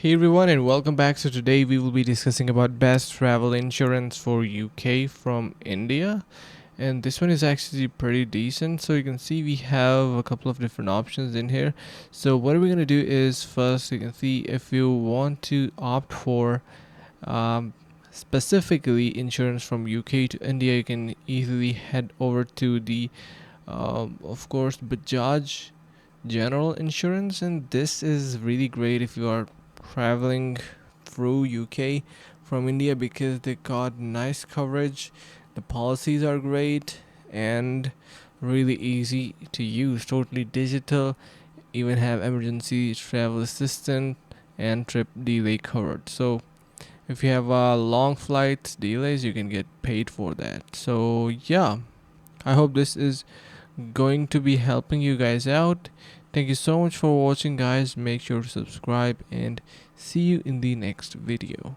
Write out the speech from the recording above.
Hey everyone and welcome back. So today we will be discussing about best travel insurance for UK from India, and this one is actually pretty decent. So you can see we have a couple of different options in here. So what we're going to do is first you can see if you want to opt for um, specifically insurance from UK to India, you can easily head over to the of course Bajaj general insurance, and this is really great if you are traveling through UK from India because they got nice coverage, the policies are great, and really easy to use, totally digital, even have emergency travel assistant and trip delay covered. So if you have long flight delays, you can get paid for that. So yeah, I hope this is going to be helping you guys out. Thank you so much for watching, guys. Make sure to subscribe and see you in the next video.